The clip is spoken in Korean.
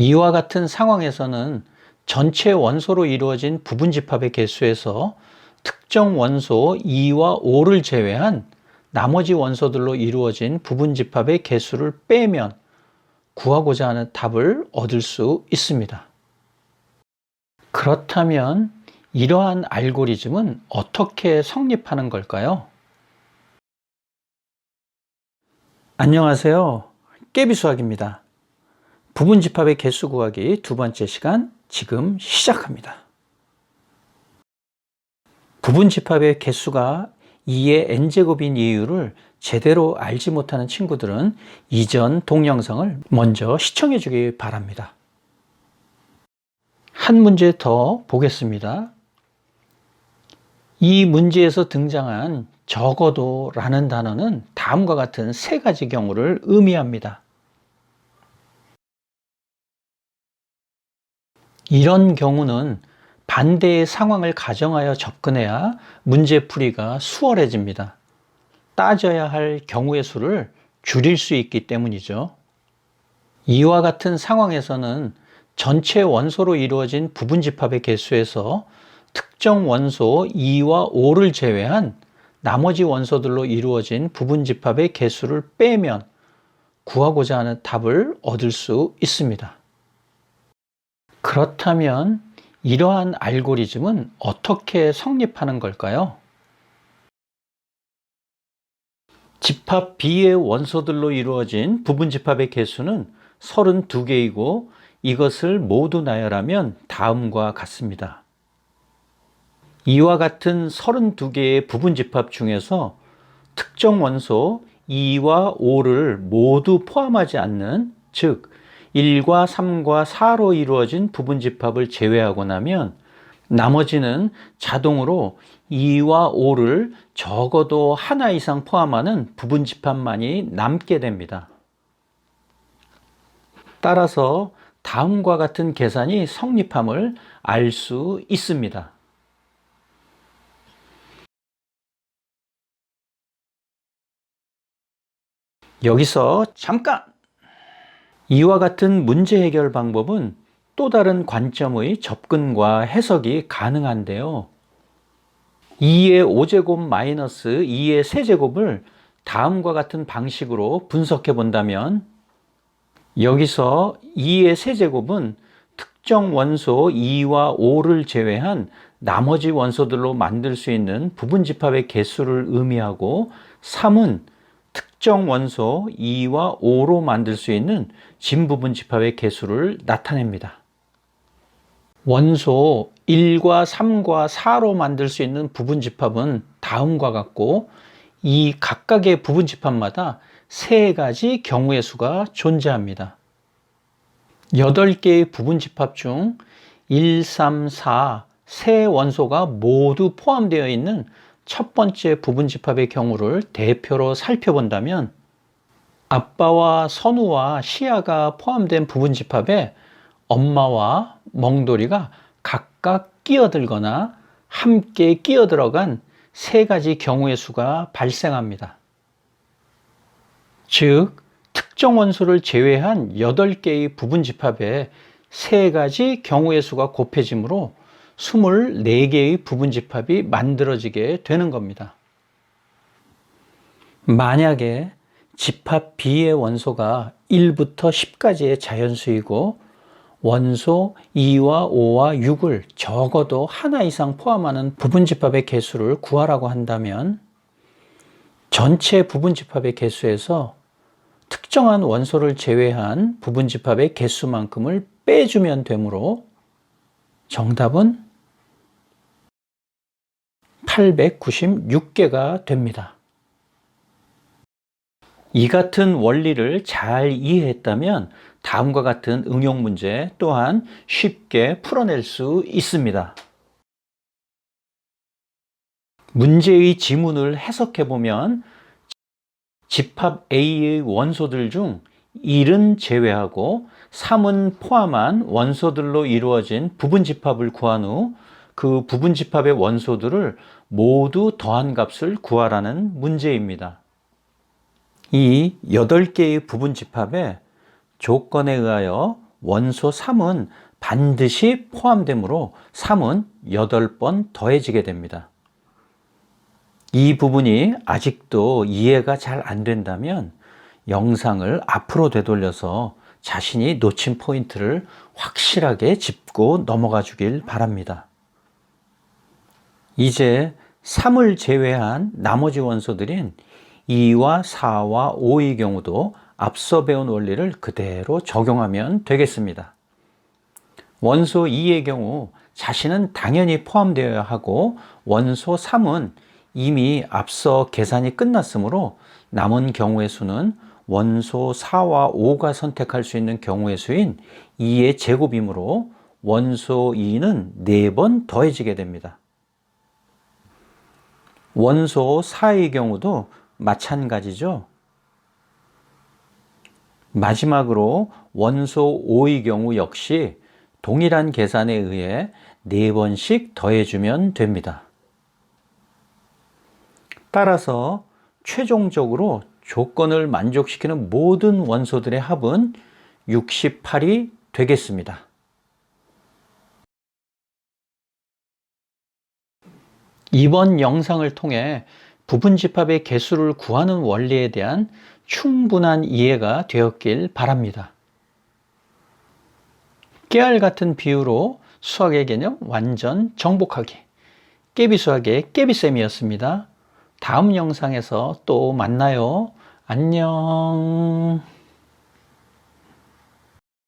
이와 같은 상황에서는 전체 원소로 이루어진 부분집합의 개수에서 특정 원소 2와 5를 제외한 나머지 원소들로 이루어진 부분집합의 개수를 빼면 구하고자 하는 답을 얻을 수 있습니다. 그렇다면 이러한 알고리즘은 어떻게 성립하는 걸까요? 안녕하세요. 깨비수학입니다. 부분집합의 개수 구하기 두 번째 시간 지금 시작합니다. 부분집합의 개수가 2의 n제곱인 이유를 제대로 알지 못하는 친구들은 이전 동영상을 먼저 시청해 주기 바랍니다. 한 문제 더 보겠습니다. 이 문제에서 등장한 적어도 라는 단어는 다음과 같은 세 가지 경우를 의미합니다. 이런 경우는 반대의 상황을 가정하여 접근해야 문제풀이가 수월해집니다. 따져야 할 경우의 수를 줄일 수 있기 때문이죠. 이와 같은 상황에서는 전체 원소로 이루어진 부분집합의 개수에서 특정 원소 2와 5를 제외한 나머지 원소들로 이루어진 부분집합의 개수를 빼면 구하고자 하는 답을 얻을 수 있습니다. 그렇다면 이러한 알고리즘은 어떻게 성립하는 걸까요? 집합 B의 원소들로 이루어진 부분집합의 개수는 32개이고 이것을 모두 나열하면 다음과 같습니다. 이와 같은 32개의 부분집합 중에서 특정 원소 2와 5를 모두 포함하지 않는, 즉 1과 3과 4로 이루어진 부분집합을 제외하고 나면 나머지는 자동으로 2와 5를 적어도 하나 이상 포함하는 부분집합만이 남게 됩니다. 따라서 다음과 같은 계산이 성립함을 알 수 있습니다. 여기서 잠깐! 이와 같은 문제 해결 방법은 또 다른 관점의 접근과 해석이 가능한데요. 2의 5제곱 마이너스 2의 세제곱을 다음과 같은 방식으로 분석해 본다면 여기서 2의 세제곱은 특정 원소 2와 5를 제외한 나머지 원소들로 만들 수 있는 부분집합의 개수를 의미하고 3은 특정 원소 2와 5로 만들 수 있는 진부분집합의 개수를 나타냅니다. 원소 1과 3과 4로 만들 수 있는 부분집합은 다음과 같고 이 각각의 부분집합마다 세 가지 경우의 수가 존재합니다. 8개의 부분집합 중 1, 3, 4 세 원소가 모두 포함되어 있는 첫 번째 부분집합의 경우를 대표로 살펴본다면 아빠와 선우와 시아가 포함된 부분집합에 엄마와 멍돌이가 각각 끼어들거나 함께 끼어들어간 세 가지 경우의 수가 발생합니다. 즉, 특정 원소를 제외한 8개의 부분집합에 세 가지 경우의 수가 곱해지므로 24개의 부분집합이 만들어지게 되는 겁니다. 만약에 집합 B의 원소가 1부터 10까지의 자연수이고 원소 2와 5와 6을 적어도 하나 이상 포함하는 부분집합의 개수를 구하라고 한다면 전체 부분집합의 개수에서 특정한 원소를 제외한 부분집합의 개수만큼을 빼주면 되므로 정답은 896개가 됩니다. 이 같은 원리를 잘 이해했다면 다음과 같은 응용 문제 또한 쉽게 풀어낼 수 있습니다. 문제의 지문을 해석해 보면 집합 A의 원소들 중 1은 제외하고 3은 포함한 원소들로 이루어진 부분집합을 구한 후 그 부분집합의 원소들을 모두 더한 값을 구하라는 문제입니다. 이 8개의 부분집합에 조건에 의하여 원소 3은 반드시 포함되므로 3은 8번 더해지게 됩니다. 이 부분이 아직도 이해가 잘 안 된다면 영상을 앞으로 되돌려서 자신이 놓친 포인트를 확실하게 짚고 넘어가 주길 바랍니다. 이제 3을 제외한 나머지 원소들인 2와 4와 5의 경우도 앞서 배운 원리를 그대로 적용하면 되겠습니다. 원소 2의 경우 자신은 당연히 포함되어야 하고 원소 3은 이미 앞서 계산이 끝났으므로 남은 경우의 수는 원소 4와 5가 선택할 수 있는 경우의 수인 2의 제곱이므로 원소 2는 4번 더해지게 됩니다. 원소 4의 경우도 마찬가지죠. 마지막으로 원소 5의 경우 역시 동일한 계산에 의해 4번씩 더해주면 됩니다. 따라서 최종적으로 조건을 만족시키는 모든 원소들의 합은 68이 되겠습니다. 이번 영상을 통해 부분집합의 개수를 구하는 원리에 대한 충분한 이해가 되었길 바랍니다. 깨알 같은 비유로 수학의 개념 완전 정복하기, 깨비수학의 깨비쌤이었습니다. 다음 영상에서 또 만나요. 안녕.